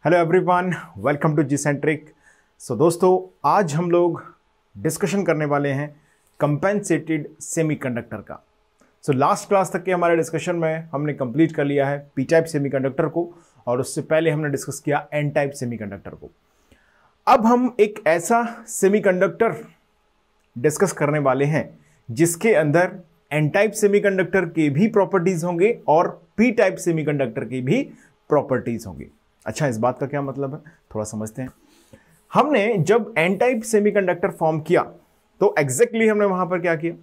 Hello everyone, welcome to G centric. दोस्तों, आज हम लोग डिस्कशन करने वाले हैं कंपेंसेटेड सेमीकंडक्टर का। लास्ट क्लास तक के हमारे डिस्कशन में हमने कंप्लीट कर लिया है पी टाइप सेमीकंडक्टर को, और उससे पहले हमने डिस्कस किया एन टाइप सेमीकंडक्टर को। अब हम एक ऐसा सेमीकंडक्टर डिस्कस करने वाले हैं जिसके अंदर एन टाइप सेमीकंडक्टर के भी प्रॉपर्टीज होंगे और पी टाइप सेमीकंडक्टर की भी प्रॉपर्टीज होंगी। अच्छा, इस बात का क्या मतलब है, थोड़ा समझते हैं। हमने जब एन टाइप सेमीकंडक्टर फॉर्म किया तो एग्जैक्टली हमने वहां पर क्या किया,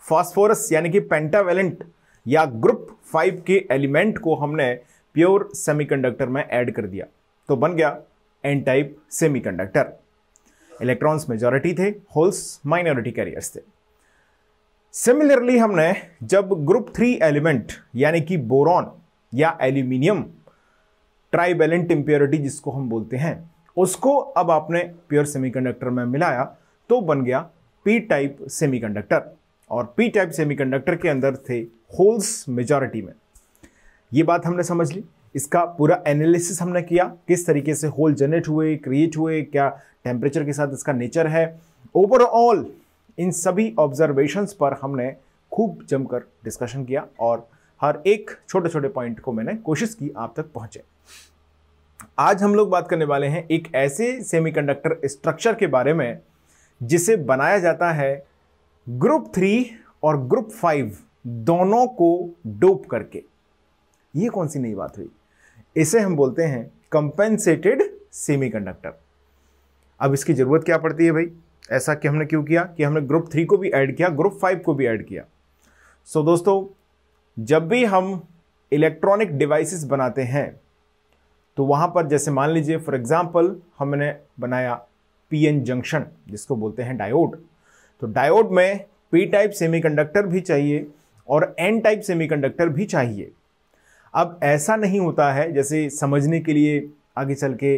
फास्फोरस यानी कि पेंटावेलेंट या ग्रुप 5 के एलिमेंट को हमने प्योर सेमीकंडक्टर में ऐड कर दिया, तो बन गया n type semiconductor. Electrons majority थे, होल्स माइनॉरिटी कैरियर्स थे। सिमिलरली हमने जब ग्रुप 3 एलिमेंट यानी कि बोरॉन या एल्यूमिनियम ट्राइवेलेंट इंप्योरिटी जिसको हम बोलते हैं, उसको अब आपने प्योर सेमीकंडक्टर में मिलाया तो बन गया पी टाइप सेमीकंडक्टर। और पी टाइप सेमीकंडक्टर के अंदर थे होल्स मेजॉरिटी में। ये बात हमने समझ ली। इसका पूरा एनालिसिस हमने किया, किस तरीके से होल जनरेट हुए, क्रिएट हुए, क्या टेम्परेचर के साथ इसका नेचर है। ओवरऑल इन सभी ऑब्जर्वेशंस पर हमने खूब जमकर डिस्कशन किया और हर एक छोटे छोटे पॉइंट को मैंने कोशिश की आप तक पहुंचे। आज हम लोग बात करने वाले हैं एक ऐसे सेमीकंडक्टर स्ट्रक्चर के बारे में जिसे बनाया जाता है ग्रुप 3 और ग्रुप 5 दोनों को डोप करके। ये कौन सी नई बात हुई, इसे हम बोलते हैं कंपेंसेटेड सेमीकंडक्टर। अब इसकी जरूरत क्या पड़ती है भाई, ऐसा कि हमने क्यों किया कि हमने ग्रुप 3 को भी ऐड किया, ग्रुप 5 को भी ऐड किया। दोस्तों, जब भी हम इलेक्ट्रॉनिक डिवाइसेस बनाते हैं तो वहां पर जैसे मान लीजिए फॉर एग्जांपल हमने बनाया पीएन जंक्शन जिसको बोलते हैं डायोड, तो डायोड में पी टाइप सेमीकंडक्टर भी चाहिए और एन टाइप सेमीकंडक्टर भी चाहिए। अब ऐसा नहीं होता है, जैसे समझने के लिए आगे चल के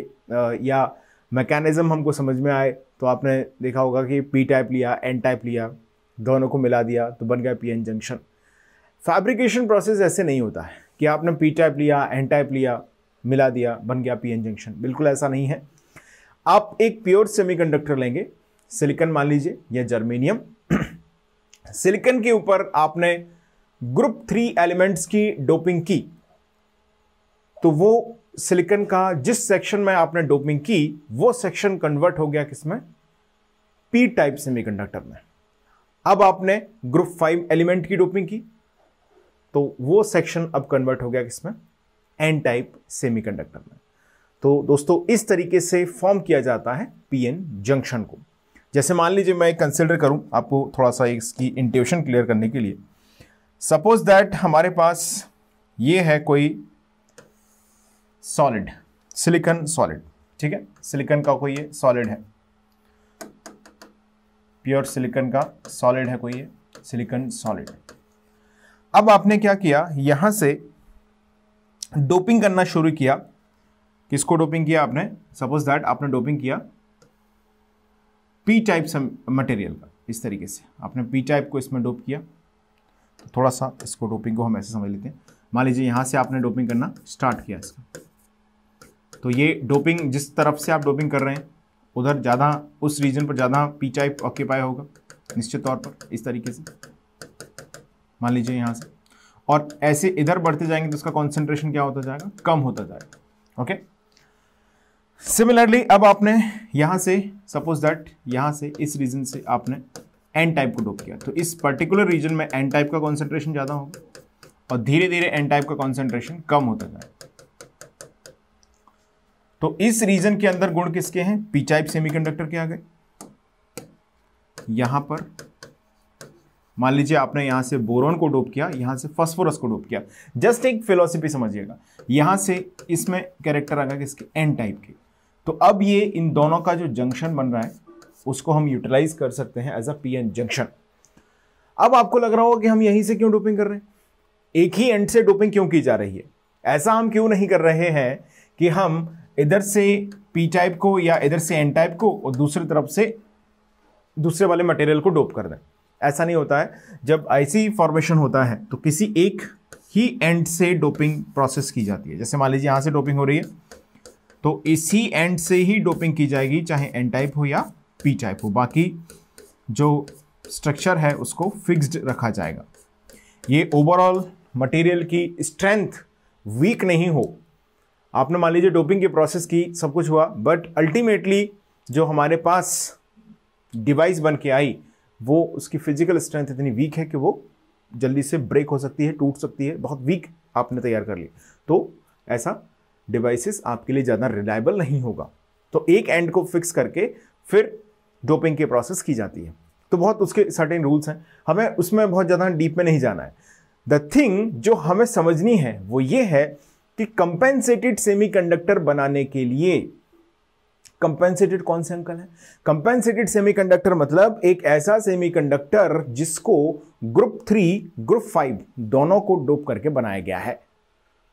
या मैकेनिज्म हमको समझ में आए तो आपने देखा होगा कि पी टाइप लिया, एन टाइप लिया, दोनों को मिला दिया तो बन गया पीएन जंक्शन। फैब्रिकेशन प्रोसेस ऐसे नहीं होता है कि आपने पी टाइप लिया, एन टाइप लिया, मिला दिया, बन गया पीएन जंक्शन। बिल्कुल ऐसा नहीं है। आप एक प्योर सेमीकंडक्टर लेंगे, सिलिकॉन मान लीजिए या जर्मेनियम। सिलिकॉन के ऊपर आपने ग्रुप 3 एलिमेंट्स की डोपिंग की, तो वो सिलिकॉन का जिस सेक्शन में आपने डोपिंग की वो सेक्शन कन्वर्ट हो गया किसमें, पी टाइप सेमीकंडक्टर में। अब आपने ग्रुप 5 एलिमेंट की डोपिंग की तो वो सेक्शन अब कन्वर्ट हो गया किसमें, एन टाइप सेमीकंडक्टर में। तो दोस्तों, इस तरीके से फॉर्म किया जाता है पीएन जंक्शन को। जैसे मान लीजिए मैं कंसीडर करूं आपको थोड़ा सा इसकी इंट्यूशन क्लियर करने के लिए। सपोज दैट हमारे पास ये है कोई सॉलिड, सिलिकॉन सॉलिड, ठीक है, सिलिकॉन का कोई ये सॉलिड है, प्योर सिलिकॉन का सॉलिड है कोई ये सिलिकॉन सॉलिड। अब आपने क्या किया, यहां से डोपिंग करना शुरू किया। किसको डोपिंग किया आपने, सपोज दैट आपने डोपिंग किया पी टाइप मटेरियल का। इस तरीके से आपने पी टाइप को इसमें डोप किया। तो थोड़ा सा इसको डोपिंग को हम ऐसे समझ लेते हैं। मान लीजिए यहां से आपने डोपिंग करना स्टार्ट किया इसका, तो ये डोपिंग जिस तरफ से आप डोपिंग कर रहे हैं उधर ज़्यादा, उस रीजन पर ज़्यादा पी टाइप ऑक्यूपाई होगा निश्चित तौर पर। इस तरीके से मान लीजिए यहाँ से, और ऐसे इधर बढ़ते जाएंगे तो इसका कॉन्सेंट्रेशन क्या होता जाएगा, कम होता जाएगा। ओके, सिमिलरली अब आपने यहां से सपोज दैट यहां से इस रीजन से आपने एन टाइप को डोप किया, तो इस पर्टिकुलर रीजन में एन टाइप का कॉन्सेंट्रेशन ज्यादा होगा और धीरे धीरे एन टाइप का कॉन्सेंट्रेशन कम होता जाएगा। तो इस रीजन के अंदर गुण किसके हैं, पी टाइप सेमीकंडक्टर के आ गए। यहां पर मान लीजिए आपने यहां से बोरॉन को डोप किया, यहां से फास्फोरस को डोप किया। जस्ट एक फिलॉसफी समझिएगा, यहां से इसमें कैरेक्टर आ गया किसके, एन टाइप के। तो अब ये इन दोनों का जो जंक्शन बन रहा है उसको हम यूटिलाइज कर सकते हैं एज अ पीएन जंक्शन। अब आपको लग रहा होगा कि हम यहीं से क्यों डोपिंग कर रहे हैं, एक ही एंड से डोपिंग क्यों की जा रही है। ऐसा हम क्यों नहीं कर रहे हैं कि हम इधर से पी टाइप को या इधर से एन टाइप को और दूसरी तरफ से दूसरे वाले मटेरियल को डोप कर दें। ऐसा नहीं होता है। जब आईसी फॉर्मेशन होता है तो किसी एक ही एंड से डोपिंग प्रोसेस की जाती है। जैसे मान लीजिए यहाँ से डोपिंग हो रही है, तो इसी एंड से ही डोपिंग की जाएगी, चाहे एन टाइप हो या पी टाइप हो। बाकी जो स्ट्रक्चर है उसको फिक्स्ड रखा जाएगा। ये ओवरऑल मटेरियल की स्ट्रेंथ वीक नहीं हो। आपने मान लीजिए डोपिंग की प्रोसेस की, सब कुछ हुआ, बट अल्टीमेटली जो हमारे पास डिवाइस बन के आई वो उसकी फिजिकल स्ट्रेंथ इतनी वीक है कि वो जल्दी से ब्रेक हो सकती है, टूट सकती है, बहुत वीक आपने तैयार कर ली, तो ऐसा डिवाइसेस आपके लिए ज़्यादा रिलायबल नहीं होगा। तो एक एंड को फिक्स करके फिर डोपिंग की प्रोसेस की जाती है। तो बहुत उसके सर्टेन रूल्स हैं, हमें उसमें बहुत ज़्यादा डीप में नहीं जाना है। द थिंग जो हमें समझनी है वो ये है कि कंपेंसेटेड सेमीकंडक्टर बनाने के लिए, कंपेंसेटेड कौन से अंकल है? कंपेंसेटेड सेमीकंडक्टर मतलब एक ऐसा सेमीकंडक्टर जिसको ग्रुप 3 ग्रुप 5 दोनों को डोप करके बनाया गया है।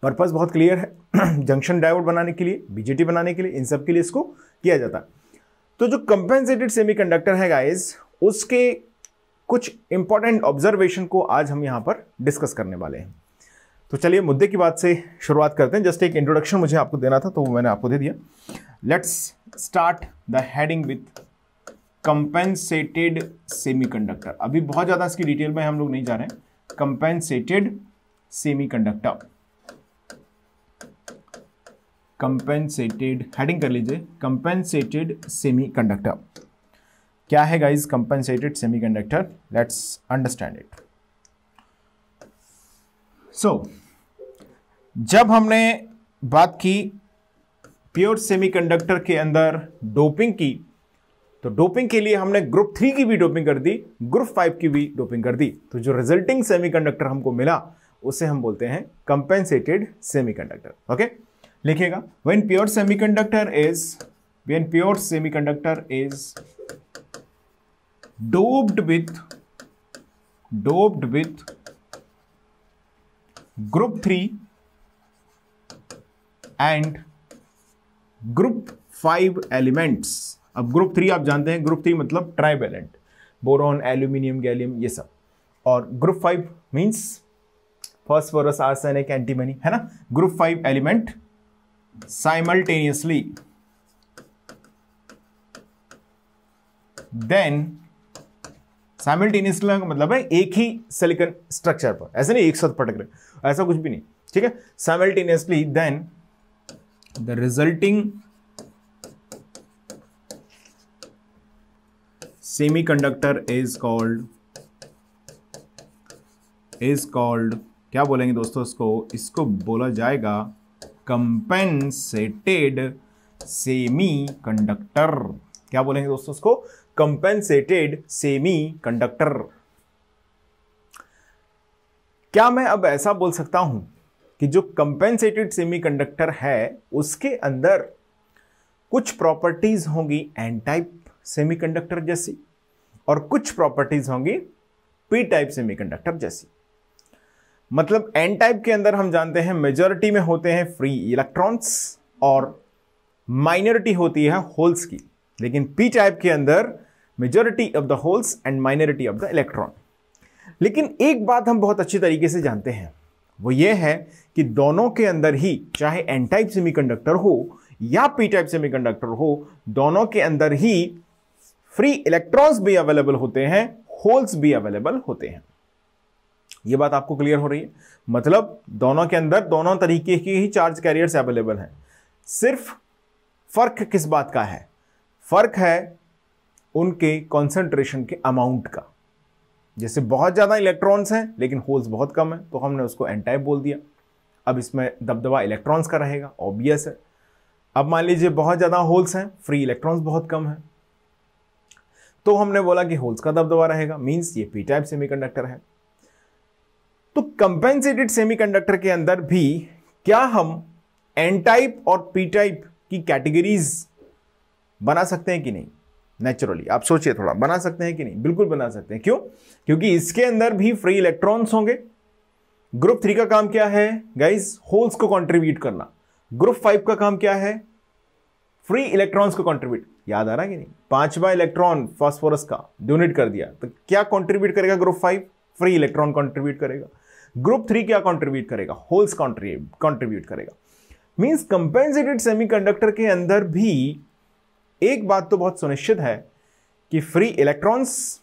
पर्पस बहुत क्लियर है जंक्शन डायोड बनाने के लिए, बीजेटी बनाने के लिए, इन सब के लिए इसको किया जाता है। तो जो कंपेंसेटेड सेमीकंडक्टर है गाइस, उसके कुछ इंपॉर्टेंट ऑब्जर्वेशन को आज हम यहां पर डिस्कस करने वाले हैं। तो चलिए मुद्दे की बात से शुरुआत करते हैं। जस्ट एक इंट्रोडक्शन मुझे आपको देना था तो वो मैंने आपको दे दिया। Let's start the heading with compensated semiconductor. अभी बहुत ज़्यादा इसकी डिटेल में हम लोग नहीं जा रहे हैं। कंपेंसेटेड सेमीकंडक्टर, कंपेंसेटेड, हेडिंग कर लीजिए कंपेंसेटेड सेमीकंडक्टर। क्या है guys compensated semiconductor? Let's understand it. So जब हमने बात की प्योर सेमीकंडक्टर के अंदर डोपिंग की, तो डोपिंग के लिए हमने ग्रुप 3 की भी डोपिंग कर दी, ग्रुप 5 की भी डोपिंग कर दी। तो जो रिजल्टिंग सेमीकंडक्टर हमको मिला उसे हम बोलते हैं कंपेंसेटेड सेमीकंडक्टर। ओके, लिखिएगा when pure semiconductor is doped with group 3 and group 5 elements। अब ग्रुप 3 आप जानते हैं, ग्रुप 3 मतलब ट्राइवेलेंट, बोरॉन, एल्यूमिनियम, गैलियम, ये सब। और group 5 means phosphorus, arsenic, antimony, है ना। Group 5 element simultaneously, then simultaneously का मतलब है एक ही सिलिकॉन स्ट्रक्चर पर, ऐसे नहीं एक साथ पटक रहे, ऐसा कुछ भी नहीं, ठीक है। Simultaneously then the resulting semiconductor is called क्या बोलेंगे दोस्तों इसको बोला जाएगा कंपेंसेटेड सेमीकंडक्टर। क्या बोलेंगे दोस्तों इसको? Compensated semiconductor. क्या मैं अब ऐसा बोल सकता हूं कि जो कंपेंसेटेड सेमीकंडक्टर है उसके अंदर कुछ प्रॉपर्टीज होंगी एन टाइप सेमीकंडक्टर जैसी और कुछ प्रॉपर्टीज होंगी पी टाइप सेमीकंडक्टर जैसी? मतलब एन टाइप के अंदर हम जानते हैं मेजॉरिटी में होते हैं फ्री इलेक्ट्रॉन्स और माइनॉरिटी होती है होल्स की, लेकिन पी टाइप के अंदर majority of the holes and minority of the electron. लेकिन एक बात हम बहुत अच्छी तरीके से जानते हैं, वो ये है कि दोनों के अंदर ही, चाहे एन टाइप सेमीकंडक्टर हो या पी टाइप सेमीकंडक्टर हो, दोनों के अंदर ही फ्री इलेक्ट्रॉन्स भी अवेलेबल होते हैं, होल्स भी अवेलेबल होते हैं। ये बात आपको क्लियर हो रही है? मतलब दोनों के अंदर दोनों तरीके के ही चार्ज कैरियर्स अवेलेबल हैं। सिर्फ फर्क किस बात का है? फर्क है उनके कॉन्सेंट्रेशन के अमाउंट का। जैसे बहुत ज़्यादा इलेक्ट्रॉन्स हैं लेकिन होल्स बहुत कम है, तो हमने उसको एन टाइप बोल दिया। अब इसमें दबदबा इलेक्ट्रॉन्स का रहेगा, ऑब्वियस है। अब मान लीजिए बहुत ज़्यादा होल्स हैं, फ्री इलेक्ट्रॉन्स बहुत कम है, तो हमने बोला कि होल्स का दबदबा रहेगा, मींस ये पी टाइप सेमीकंडक्टर है। तो कंपेंसेटेड सेमीकंडक्टर के अंदर भी क्या हम एन टाइप और पी टाइप की कैटेगरीज बना सकते हैं कि नहीं? नेचुरली आप सोचिए थोड़ा, बना सकते हैं कि नहीं? बिल्कुल बना सकते हैं। क्यों? क्योंकि इसके अंदर भी फ्री इलेक्ट्रॉन्स होंगे। ग्रुप 3 का काम क्या है गाइस? होल्स को कंट्रीब्यूट करना। ग्रुप 5 का काम क्या है? फ्री इलेक्ट्रॉन्स को कंट्रीब्यूट। याद आ रहा है कि नहीं? 5वां इलेक्ट्रॉन फास्फोरस का डोनेट कर दिया, तो क्या कंट्रीब्यूट करेगा ग्रुप 5? फ्री इलेक्ट्रॉन कंट्रीब्यूट करेगा। ग्रुप 3 क्या कंट्रीब्यूट करेगा? होल्स कंट्रीब्यूट करेगा। मींस कंपेंसेटेड सेमीकंडक्टर के अंदर भी एक बात तो बहुत सुनिश्चित है कि फ्री इलेक्ट्रॉन्स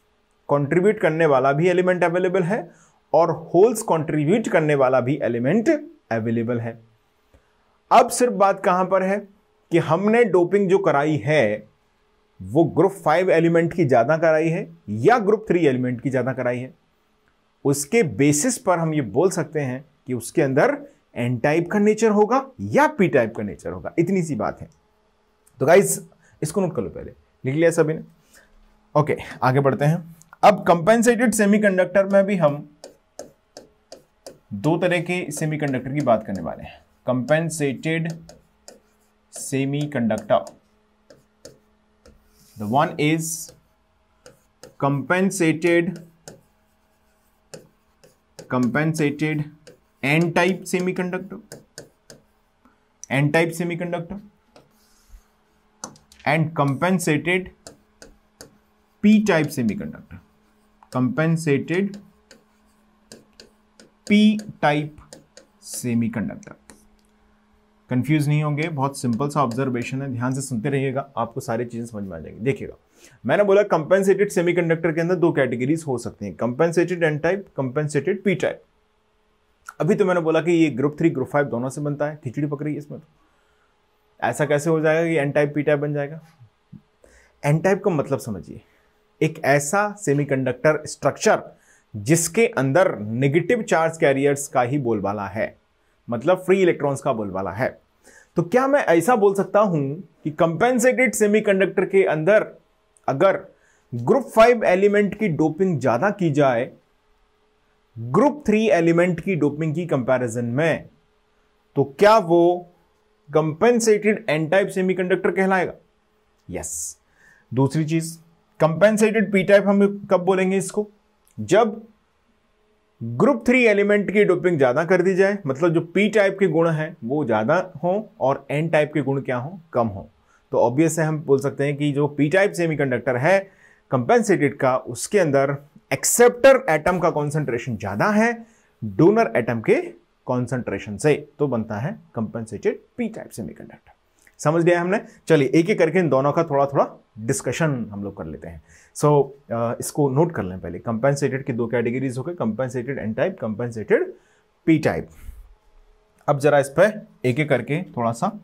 कंट्रीब्यूट करने वाला भी एलिमेंट अवेलेबल है और होल्स कंट्रीब्यूट करने वाला भी एलिमेंट अवेलेबल है। अब सिर्फ बात कहां पर है कि हमने डोपिंग जो कराई है वो ग्रुप 5 एलिमेंट की ज्यादा कराई है या ग्रुप 3 एलिमेंट की ज्यादा कराई है। उसके बेसिस पर हम ये बोल सकते हैं कि उसके अंदर एन टाइप का नेचर होगा या पी टाइप का नेचर होगा। इतनी सी बात है। तो गाइज इसको नोट कर लो, पहले लिख लिया सभी ने। ओके, आगे बढ़ते हैं। अब कंपेंसेटेड सेमीकंडक्टर में भी हम दो तरह के सेमीकंडक्टर की बात करने वाले हैं। Compensated semiconductor, the one is compensated N type semiconductor and compensated P type semiconductor, confuse नहीं होंगे, बहुत सिंपल सा ऑब्जर्वेशन है, ध्यान से सुनते रहिएगा, आपको सारी चीजें समझ में आ जाएंगी। देखिएगा, मैंने बोला कंपेंसेटेड सेमीकंडक्टर के अंदर दो कैटेगरीज हो सकती हैं, compensated n type, compensated p type. अभी तो मैंने बोला कि ये ग्रुप 3 ग्रुप 5 दोनों से बनता है, खिचड़ी पक रही है इसमें। तो ऐसा कैसे हो जाएगा कि एन टाइप पी टाइप बन जाएगा? एन टाइप का मतलब समझिए, एक ऐसा सेमीकंडक्टर स्ट्रक्चर जिसके अंदर नेगेटिव चार्ज कैरियर्स का ही बोलबाला है, मतलब फ्री इलेक्ट्रॉन्स का बोलबाला है। तो क्या मैं ऐसा बोल सकता हूं कि कंपेंसेटेड सेमीकंडक्टर के अंदर अगर ग्रुप 5 एलिमेंट की डोपिंग ज्यादा की जाए ग्रुप 3 एलिमेंट की डोपिंग की कंपैरिजन में, तो क्या वो कंपेंसेटेड एन टाइप सेमीकंडक्टर कहलाएगा? यस। दूसरी चीज, कंपेंसेटेड पी टाइप हम कब बोलेंगे इसको? जब ग्रुप 3 एलिमेंट की डोपिंग ज्यादा कर दी जाए, मतलब जो पी टाइप के गुण हैं वो ज्यादा हो और एन टाइप के गुण क्या हो? कम हो। तो ऑब्वियस है, हम बोल सकते हैं कि जो पी टाइप सेमीकंडक्टर है कंपेंसेटेड का, उसके अंदर एक्सेप्टर एटम का कॉन्सेंट्रेशन ज्यादा है डोनर एटम के कॉन्सेंट्रेशन से, तो बनता है कंपेंसेटेड पी टाइप सेमीकंडक्टर। समझ लिया हमने? चलिए एक एक करके इन दोनों का थोड़ा थोड़ा डिस्कशन हम लोग कर लेते हैं। इसको नोट कर लें पहले। कंपेंसेटेड की दो कैटेगरीज हो गए, compensated n type, compensated p type. अब जरा इस पर एक एक करके थोड़ा सा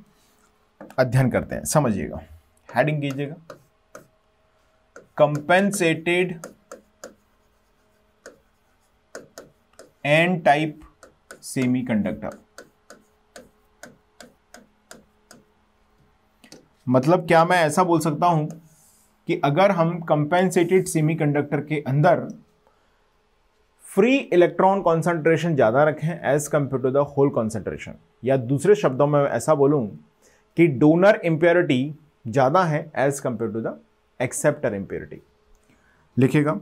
अध्ययन करते हैं, समझिएगा, हेडिंग कीजिएगा। कंपेंसेटेड एन टाइप सेमीकंडक्टर, मतलब क्या मैं ऐसा बोल सकता हूं कि अगर हम कंपेंसेटेड सेमीकंडक्टर के अंदर फ्री इलेक्ट्रॉन कॉन्सेंट्रेशन ज्यादा रखें as compare to the hole concentration, या दूसरे शब्दों में ऐसा बोलूं कि डोनर इंप्योरिटी ज्यादा है as compare to the acceptor impurity. लिखिएगा,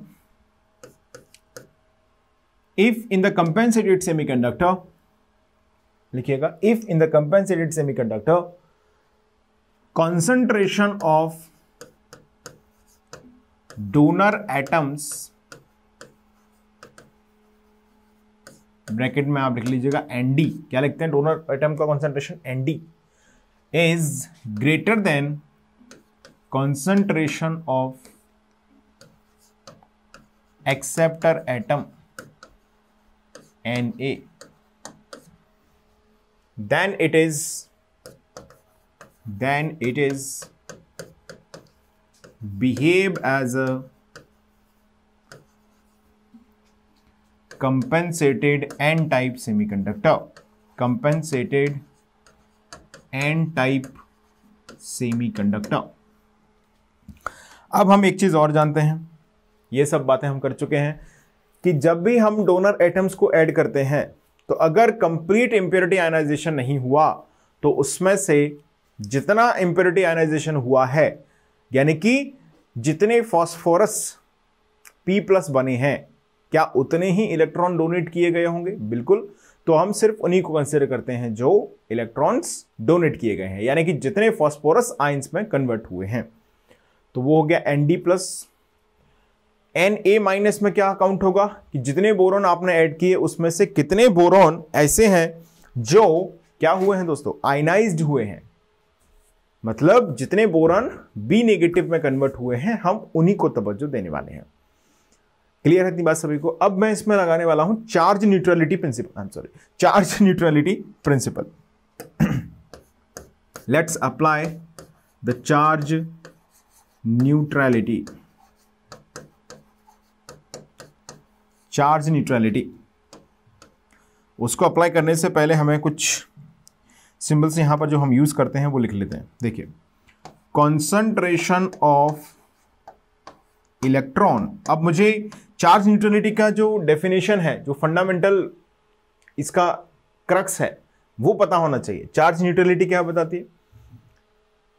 if in the compensated semiconductor, लिखिएगा, if in the compensated semiconductor concentration of donor atoms, bracket में आप लिख लीजिएगा ND, क्या लिखते हैं? डोनर एटम का concentration ND is greater than concentration of acceptor atom Na, then it is behave as a compensated n type semiconductor, compensated n type semiconductor। अब हम एक चीज और जानते हैं, ये सब बातें हम कर चुके हैं कि जब भी हम डोनर एटम्स को ऐड करते हैं तो अगर कंप्लीट इंप्योरिटी आयनाइजेशन नहीं हुआ तो उसमें से जितना इंप्योरिटी आयनाइजेशन हुआ है, यानी कि जितने फॉस्फोरस P+ बने हैं, क्या उतने ही इलेक्ट्रॉन डोनेट किए गए होंगे? बिल्कुल। तो हम सिर्फ उन्हीं को कंसीडर करते हैं जो इलेक्ट्रॉन्स डोनेट किए गए हैं, यानी कि जितने फॉस्फोरस आयंस में कन्वर्ट हुए हैं। तो वो हो गया Nd+। Na- में क्या काउंट होगा कि जितने बोरॉन आपने ऐड किए उसमें से कितने बोरॉन ऐसे हैं जो क्या हुए हैं दोस्तों, आयनाइज्ड हुए हैं। मतलब जितने बोरॉन बी नेगेटिव में कन्वर्ट हुए हैं हम उन्हीं को तवज्जो देने वाले हैं। क्लियर है इतनी बात सभी को। अब मैं इसमें लगाने वाला हूं charge neutrality principle, charge neutrality principle. Let's apply the charge neutrality. Charge neutrality उसको अप्लाई करने से पहले हमें कुछ सिंबल्स यहां पर जो हम यूज करते हैं वो लिख लेते हैं। देखिए, कॉन्सेंट्रेशन ऑफ इलेक्ट्रॉन। अब मुझे चार्ज न्यूट्रलिटी का जो डेफिनेशन है, जो फंडामेंटल इसका क्रक्स है, वो पता होना चाहिए। चार्ज न्यूट्रलिटी क्या बताती है?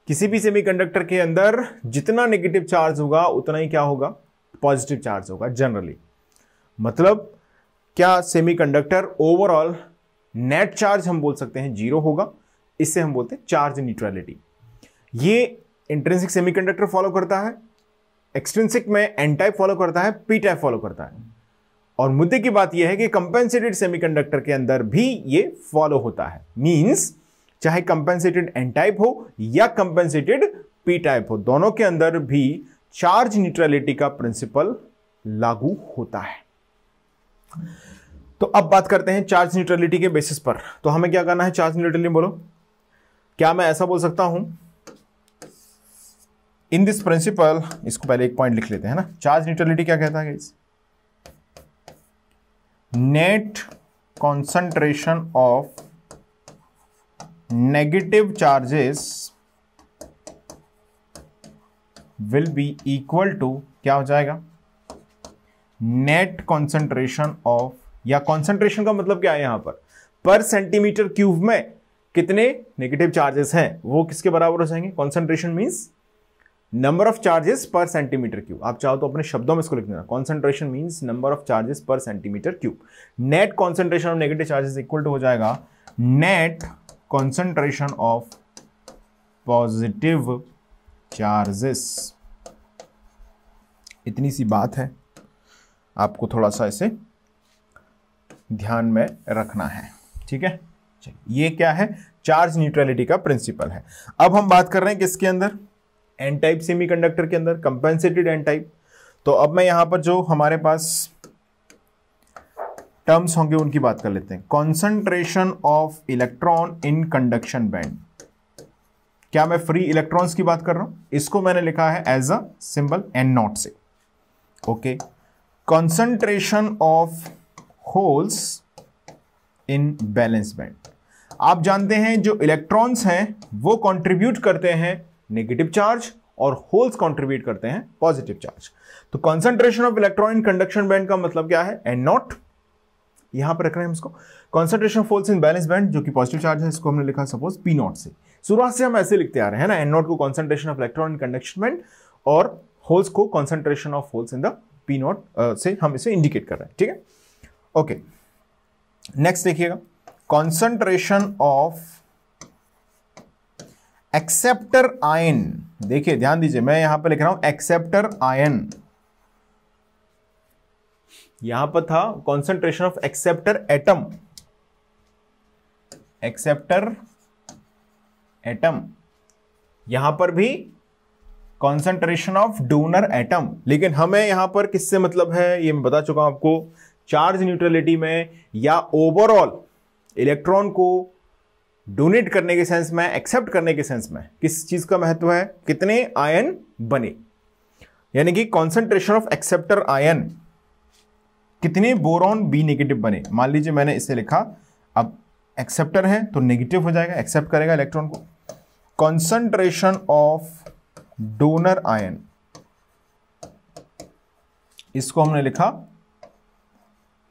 किसी भी सेमीकंडक्टर के अंदर जितना नेगेटिव चार्ज होगा उतना ही क्या होगा, पॉजिटिव चार्ज होगा जनरली। मतलब क्या सेमीकंडक्टर ओवरऑल नेट चार्ज हम बोल सकते हैं जीरो होगा, इससे हम बोलते हैं चार्ज न्यूट्रलिटी। ये इंट्रिंसिक सेमीकंडक्टर फॉलो करता है, एक्सट्रिंसिक में एन टाइप फॉलो करता है, पी टाइप फॉलो करता है। और मुद्दे की बात यह है कि कंपेंसेटेड सेमीकंडक्टर के अंदर भी ये फॉलो होता है। मींस चाहे कंपेंसेटेड एन टाइप हो या कंपेंसेटेड पी टाइप हो, दोनों के अंदर भी चार्ज न्यूट्रलिटी का प्रिंसिपल लागू होता है। तो अब बात करते हैं चार्ज न्यूट्रलिटी के बेसिस पर। तो हमें क्या करना है चार्ज न्यूट्रलिटी, बोलो। क्या मैं ऐसा बोल सकता हूं इन दिस प्रिंसिपल, इसको पहले एक पॉइंट लिख लेते हैं ना। चार्ज न्यूट्रलिटी क्या कहता है guys? Net concentration of negative charges will be equal to, क्या हो जाएगा, नेट कॉन्सेंट्रेशन ऑफ, या कॉन्सेंट्रेशन का मतलब क्या है यहां पर सेंटीमीटर क्यूब में कितने नेगेटिव चार्जेस हैं वो किसके बराबर हो जाएंगे? Concentration means number of charges per centimetre cube. आप चाहो तो अपने शब्दों में इसको लिख देना, concentration means number of charges per centimetre cube. Net concentration of negative charges equal to हो जाएगा net concentration of positive charges. इतनी सी बात है, आपको थोड़ा सा इसे ध्यान में रखना है, ठीक है। ये क्या है? चार्ज न्यूट्रलिटी का प्रिंसिपल है। अब हम बात कर रहे हैं किसके अंदर? एन टाइप सेमीकंडक्टर के अंदर, कंपेंसेटेड एन टाइप। तो अब मैं यहां पर जो हमारे पास टर्म्स होंगे उनकी बात कर लेते हैं। Concentration of electron in conduction band. क्या मैं फ्री इलेक्ट्रॉन्स की बात कर रहा हूं? इसको मैंने लिखा है as a symbol N naught से, okay. Concentration of holes in valence band. आप जानते हैं जो इलेक्ट्रॉन्स हैं वो कंट्रीब्यूट करते हैं नेगेटिव चार्ज और होल्स कंट्रीब्यूट करते हैं पॉजिटिव चार्ज। तो concentration of electron in conduction band का मतलब क्या है? N naught. यहां पर रख रहे हैं हम इसको। Concentration of holes in valence band जो कि पॉजिटिव चार्ज है, इसको हमने लिखा सपोज पी नॉट से। शुरुआत से हम ऐसे लिखते आ रहे हैं ना, एन नॉट को concentration of electron in conduction band और होल्स को concentration of holes in the p not से हम इसे इंडिकेट कर रहे हैं, ठीक है, ओके। नेक्स्ट देखिएगा, कंसंट्रेशन ऑफ एक्सेप्टर आयन। देखिए ध्यान दीजिए, मैं यहां पर लिख रहा हूं एक्सेप्टर आयन। यहां पर था concentration of acceptor atom, acceptor atom. यहां पर भी कंसंट्रेशन ऑफ डोनर एटम। लेकिन हमें यहां पर किससे मतलब है ये मैं बता चुका हूं आपको। चार्ज न्यूट्रलिटी में या ओवरऑल इलेक्ट्रॉन को डोनेट करने के सेंस में, एक्सेप्ट करने के सेंस में किस चीज का महत्व है? कितने आयन बने, यानी कि कंसंट्रेशन ऑफ एक्सेप्टर आयन, कितने बोरॉन बी नेगेटिव बने। मान लीजिए मैंने इसे लिखा, अब एक्सेप्टर है तो नेगेटिव हो जाएगा, एक्सेप्ट करेगा इलेक्ट्रॉन को। कंसंट्रेशन ऑफ डोनर आयन, इसको हमने लिखा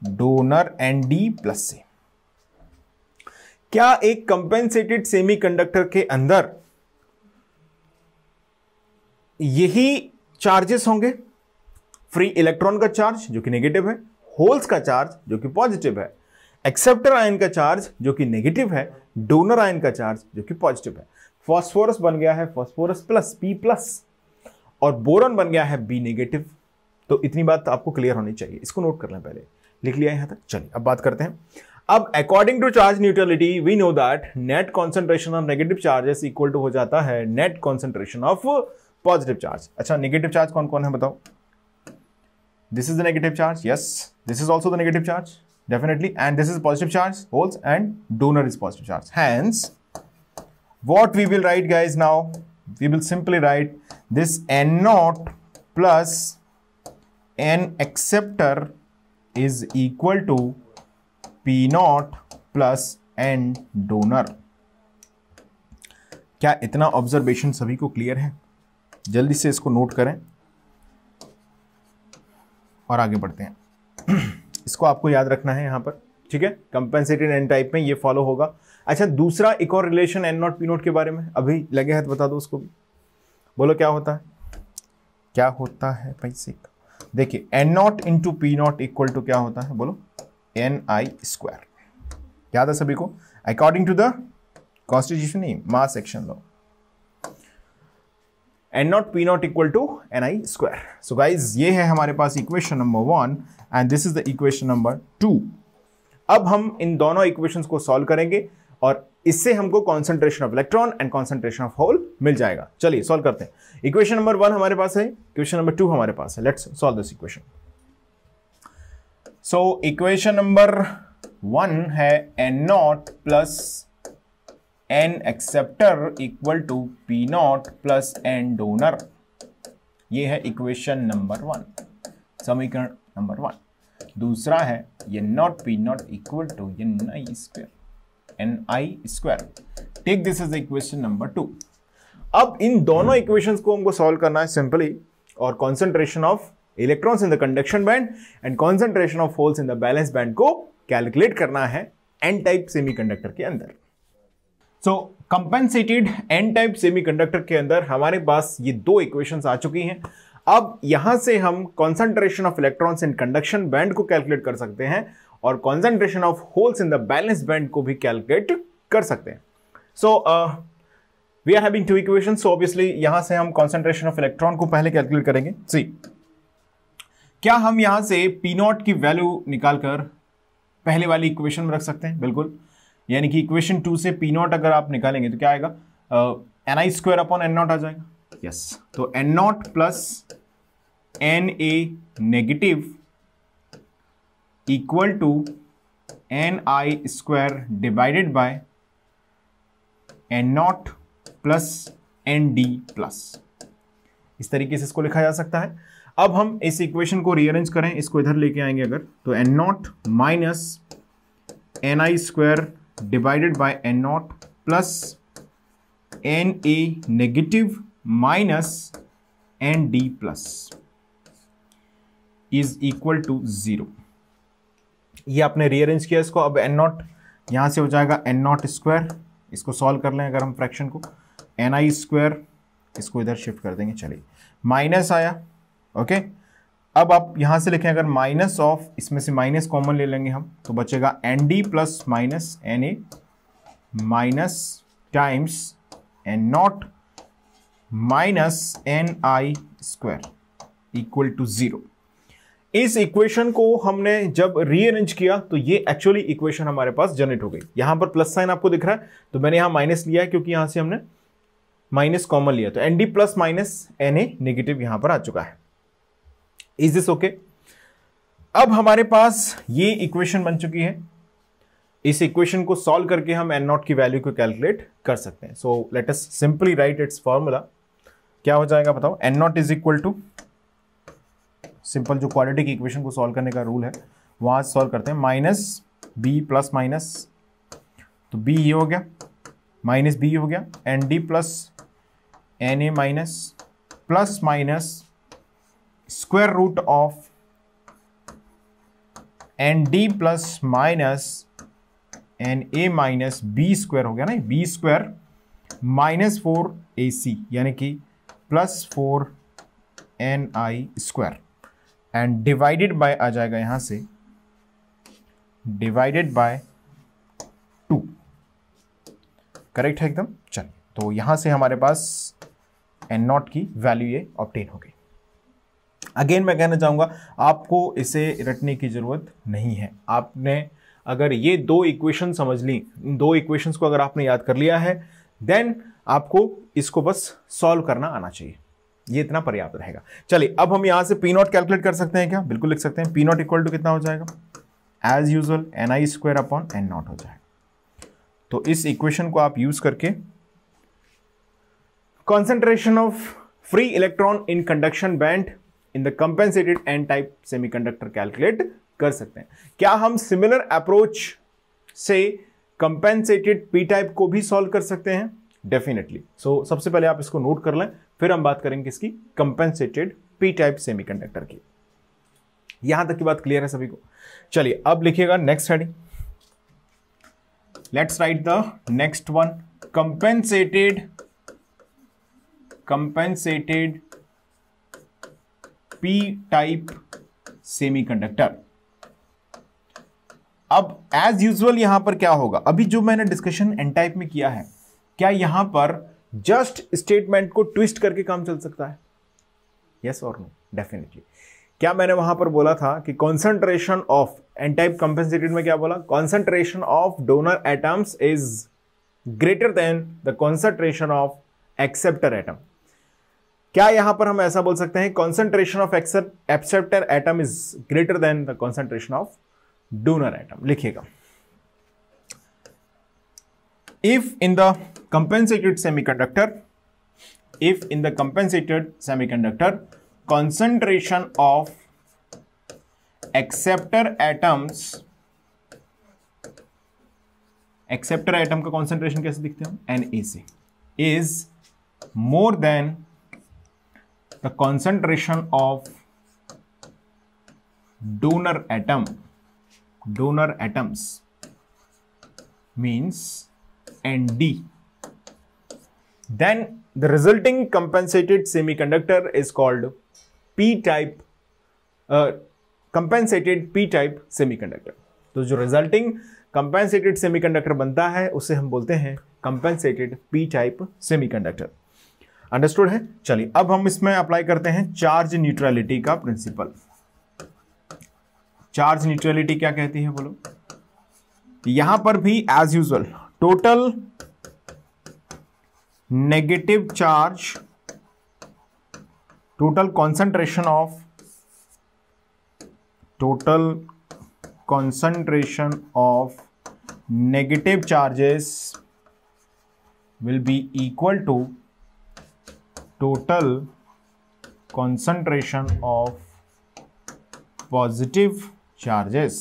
डोनर एनडी प्लस से। क्या एक कंपेंसेटेड सेमीकंडक्टर के अंदर यही चार्जेस होंगे? फ्री इलेक्ट्रॉन का चार्ज जो कि नेगेटिव है, होल्स का चार्ज जो कि पॉजिटिव है, एक्सेप्टर आयन का चार्ज जो कि नेगेटिव है, डोनर आयन का चार्ज जो कि पॉजिटिव है। फास्फोरस बन गया है फास्फोरस प्लस पी प्लस, और बोरॉन बन गया है बी नेगेटिव। तो इतनी बात आपको क्लियर होनी चाहिए, इसको नोट कर लें, पहले लिख लिया यहां तक। चलिए अब बात करते हैं। अब according to charge neutrality we know that net concentration of negative charges equal to हो जाता है net concentration of positive charge. अच्छा, नेगेटिव चार्ज कौन कौन है बताओ? This is the negative charge, yes, this is also the negative charge definitely, and this is positive charge, holes, and donor is positive charge. Hence, what we will write, guys, now we will simply write this N naught plus N acceptor is equal to P naught plus N donor. क्या इतना observation सभी को clear है? जल्दी से इसको note करें और आगे बढ़ते हैं। इसको आपको याद रखना है यहां पर, ठीक है? कंपेंसेटेड एन टाइप में ये फॉलो होगा। अच्छा, दूसरा एक और relation n naught P naught के बारे में अभी लगे हैं तो बता दो उसको भी। बोलो क्या होता है? क्या होता है पैसे का? देखिए, n naught into p naught equal to क्या होता है? बोलो एन आई स्क्वायर। याद है सभी को? अकॉर्डिंग टू द कॉन्स्टिट्यूशन, नहीं, mass action law, N naught P naught equal to N I square. So guys, ये है हमारे पास equation number 1 and this is the equation number 2। अब हम इन दोनों इक्वेशंस को सॉल्व करेंगे और इससे हमको concentration of electron and concentration of hole मिल जाएगा। चलिए सॉल्व करते हैं। इक्वेशन नंबर 1 हमारे पास है, इक्वेशन नंबर 2 हमारे पास है। Let's solve this equation. So equation number 1 है n naught plus n acceptor equal to p naught plus n donor. ये है इक्वेशन नंबर 1, समीकरण नंबर 1। दूसरा है n naught P naught equal to N I square. Take this is equation number 2। अब इन दोनों equations को हमको सॉल्व करना है सिंपली, और concentration of electrons in the conduction band and concentration of holes in the valence band को calculate करना है एन टाइप सेमीकंडक्टर के अंदर। सो कंपेंसेटेड एन टाइप सेमीकंडक्टर के अंदर हमारे पास ये दो इक्वेशंस आ चुकी हैं। अब यहां से हम concentration of electrons in conduction band को कैलकुलेट कर सकते हैं और concentration of holes in the valence band को भी कैलकुलेट कर सकते हैं। So we are having two equations, so obviously यहां से हम कॉन्सेंट्रेशन ऑफ इलेक्ट्रॉन को पहले कैलकुलेट करेंगे। सी, क्या हम यहां से पी नॉट की वैल्यू निकालकर पहले वाली इक्वेशन में रख सकते हैं? बिल्कुल। यानी कि इक्वेशन 2 से पी नॉट अगर आप निकालेंगे तो क्या आएगा? एन आई स्क्वायर अपॉन एन नॉट आ जाएगा। यस, तो N naught plus N A negative equal to N I square divided by N naught plus N D plus. इस तरीके से इसको लिखा जा सकता है। अब हम इस इक्वेशन को रीअरेंज करें, इसको इधर लेके आएंगे अगर, तो N naught minus n I square divided by N naught plus N A negative minus n D plus is equal to 0। ये आपने रीअरेंज किया इसको। अब एन नॉट यहां से हो जाएगा एन नॉट स्क्वायर, इसको सॉल्व कर लें अगर हम फ्रैक्शन को, एन आई स्क्वायर, इसको इधर शिफ्ट कर देंगे। चलिए, माइनस आया, ओके। अब आप यहां से लिखें अगर माइनस ऑफ, इसमें से माइनस कॉमन ले लेंगे हम, तो बचेगा n D plus minus N A minus times n naught minus n I square equal to 0। इस इक्वेशन को हमने जब रीअरेंज किया तो ये एक्चुअली इक्वेशन हमारे पास जनरेट हो गई। यहां पर प्लस साइन आपको दिख रहा है, तो मैंने यहां माइनस लिया है क्योंकि यहां से हमने माइनस कॉमन लिया, तो n D plus minus N A negative यहां पर आ चुका है। Is this okay? अब हमारे पास ये इक्वेशन बन चुकी है। इस इक्वेशन को सॉल्व करके हम एन नॉट की वैल्यू को कैलकुलेट कर सकते हैं। So let us simply write its formula. क्या हो जाएगा बताओ? N naught is equal to, simple जो क्वाड्रेटिक इक्वेशन को सॉल्व करने का रूल है वहां सॉल्व करते हैं, माइनस बी प्लस माइनस, तो बी ये हो गया, माइनस बी हो गया, n D plus N A minus plus minus square root of n D plus minus N A minus B square हो गया ना, बी स्क्वायर माइनस 4ac यानी कि plus 4ni square and divided by आ जाएगा यहां से डिवाइडेड बाय 2। करेक्ट है एकदम। चलिए, तो यहां से हमारे पास एन नॉट की वैल्यू ये ऑब्टेन हो गई। अगेन मैं कहना चाहूंगा आपको इसे रटने की जरूरत नहीं है। आपने अगर ये दो इक्वेशन समझ ली, इन दो इक्वेशंस को अगर आपने याद कर लिया है, देन आपको इसको बस सॉल्व करना आना चाहिए, ये इतना पर्याप्त रहेगा। चलिए अब हम यहां से पी नॉट कैलकुलेट कर सकते हैं क्या? बिल्कुल लिख सकते हैं। पी नॉट इक्वल टू कितना हो जाएगा? As usual ni square upon n naught हो जाएगा। तो इस इक्वेशन को आप यूज करके concentration of free electron in conduction band in the compensated n type semiconductor calculate कर सकते हैं। क्या हम सिमिलर अप्रोच से कंपेंसेटेड पी टाइप को भी सॉल्व कर सकते हैं? डेफिनेटली। सो सबसे पहले आप इसको नोट कर लें, फिर हम बात करेंगे इसकी कंपेंसेटेड पी टाइप सेमीकंडक्टर की। यहां तक की बात क्लियर है सभी को? चलिए अब लिखिएगा next heading. Let's write the next one, compensated p type semiconductor. अब एज यूजुअल यहां पर क्या होगा? अभी जो मैंने डिस्कशन एन टाइप में किया है, क्या यहां पर जस्ट स्टेटमेंट को ट्विस्ट करके काम चल सकता है? यस और नो? डेफिनेटली। क्या मैंने वहां पर बोला था कि concentration of n type compensated में क्या बोला? Concentration of donor atoms is greater than the concentration of acceptor atom. क्या यहां पर हम ऐसा बोल सकते हैं concentration of acceptor atom is greater than the concentration of donor atom? लिखिएगा, if in the compensated semiconductor concentration of acceptor atom का concentration कैसे दिखते हैं? Na से is more than the concentration of donor atoms means Nd, then the resulting compensated semiconductor is called p-type compensated p-type semiconductor। तो जो resulting compensated semiconductor बनता है उसे हम बोलते हैं compensated p-type semiconductor। अंडरस्टूड है? चलिए अब हम इसमें अप्लाई करते हैं चार्ज न्यूट्रलिटी का प्रिंसिपल। चार्ज न्यूट्रलिटी क्या कहती है बोलो? यहां पर भी as usual total negative charge, total concentration of negative charges will be equal to total concentration of positive charges।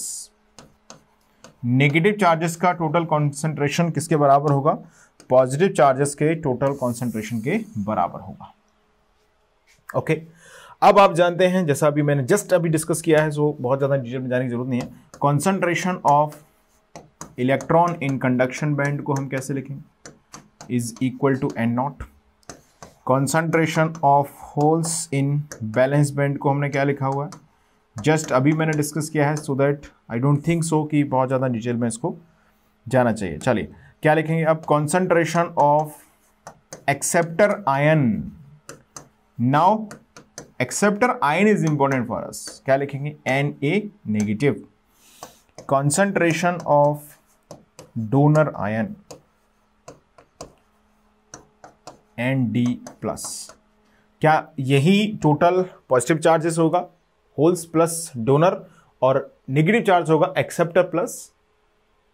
Negative charges का टोटल कॉन्सेंट्रेशन किसके बराबर होगा? पॉजिटिव चार्जेस के टोटल कॉन्सेंट्रेशन के बराबर होगा। ओके, अब आप जानते हैं, जैसा अभी मैंने जस्ट अभी डिस्कस किया है, सो बहुत ज़्यादा डिटेल में जाने की जरूरत नहीं है। Concentration of electron in conduction band को हम कैसे लिखेंगे? Is equal to n naught. Concentration of holes in valence band को हमने क्या लिखा हुआ है? जस्ट अभी मैंने डिस्कस किया है, so that I don't think so कि बहुत ज़्यादा डिटेल में इसको जाना चाहिए। चलिए क्या लिखेंगे अब? Concentration of acceptor ion. Now acceptor ion is important for us. क्या लिखेंगे? Na negative. Concentration of donor ion Nd plus. क्या यही टोटल पॉजिटिव चार्जेस होगा? होल्स प्लस डोनर, और नेगेटिव चार्ज होगा एक्सेप्टर प्लस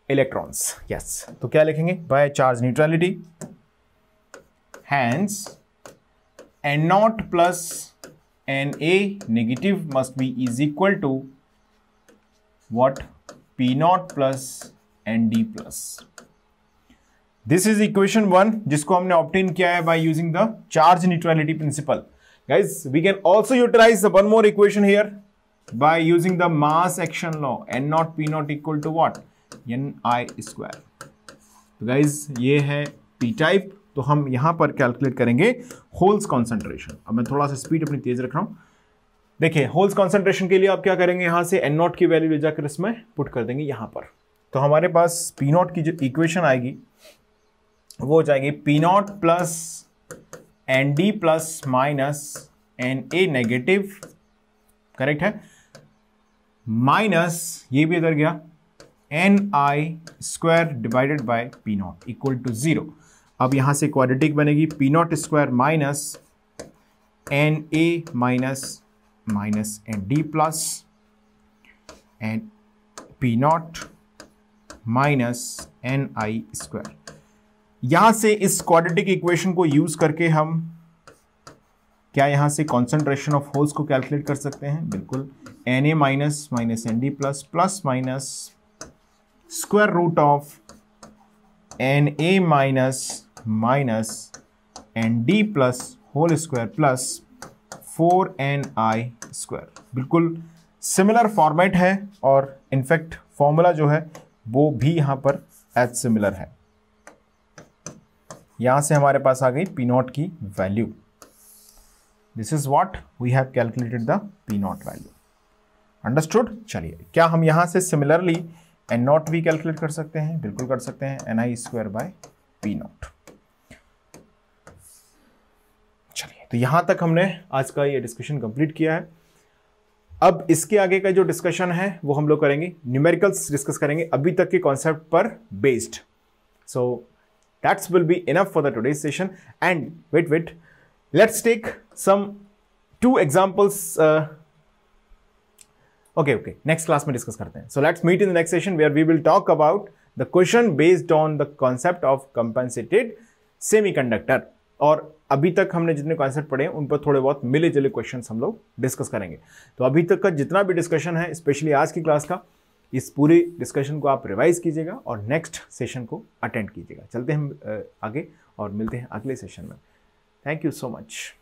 इलेक्ट्रॉन्स। यस, तो क्या लिखेंगे? By charge neutrality, hence n naught plus N A negative must be is equal to what? P naught plus N D plus. This is equation 1 जिसको हमने obtain किया है by using the charge neutrality principle. Guys, we can also utilize the one more equation here by using the mass action law, n naught p naught equal to what? Ni square। तो guys ये है p type, तो हम यहां पर calculate करेंगे holes concentration. अब मैं थोड़ा सा स्पीड अपनी तेज रख रहा हूं। देखिए होल्स कॉन्सेंट्रेशन के लिए आप क्या करेंगे? यहां से n नॉट की वैल्यू ले जाकर इसमें पुट कर देंगे यहां पर। तो हमारे पास p नॉट की जो इक्वेशन आएगी वो हो जाएगी p naught plus Nd plus minus Na negative, correct है, माइनस ये भी इधर गया ni² divided by p naught equal to 0। अब यहां से क्वाड्रेटिक बनेगी p naught square minus na minus nd plus and p naught minus ni²। यहां से इस क्वाड्रेटिक इक्वेशन को यूज करके हम क्या यहां से कॉन्सेंट्रेशन ऑफ होल्स को कैलकुलेट कर सकते हैं? बिल्कुल। Na minus nd plus minus square root of Na minus nd plus whole square plus 4ni²। बिल्कुल सिमिलर फॉर्मेट है और इनफैक्ट फॉर्मूला जो है वो भी यहां पर एज सिमिलर है। यहां से हमारे पास आ गई पी नॉट की value. This is what we have calculated the p naught value. Understood? चलिए, क्या हम यहां से सिमिलरली एन नॉट भी कैलकुलेट कर सकते हैं? बिल्कुल कर सकते हैं, ni² बाय पी नॉट। चलिए, तो यहां तक हमने आज का ये डिस्कशन कंप्लीट किया है। अब इसके आगे का जो डिस्कशन है वो हम लोग करेंगे, न्यूमेरिकल्स डिस्कस करेंगे अभी तक के कॉन्सेप्ट पर based. So that's will be enough for the today's session. And wait let's take some 2 examples. Okay, next class में डिस्कस करते हैं। So let's meet in the next session where we will talk about the question based on the concept of compensated semiconductor. और अभी तक हमने जितने concept पढ़े हैं उन पर थोड़े बहुत मिले जुले क्वेश्चंस हम लोग डिस्कस करेंगे। तो अभी तक का जितना भी डिस्कशन है, स्पेशली आज की क्लास का, इस पूरी डिस्कशन को आप रिवाइज कीजिएगा और नेक्स्ट सेशन को अटेंड कीजिएगा। चलते हैं हम आगे और मिलते हैं अगले सेशन में। Thank you so much.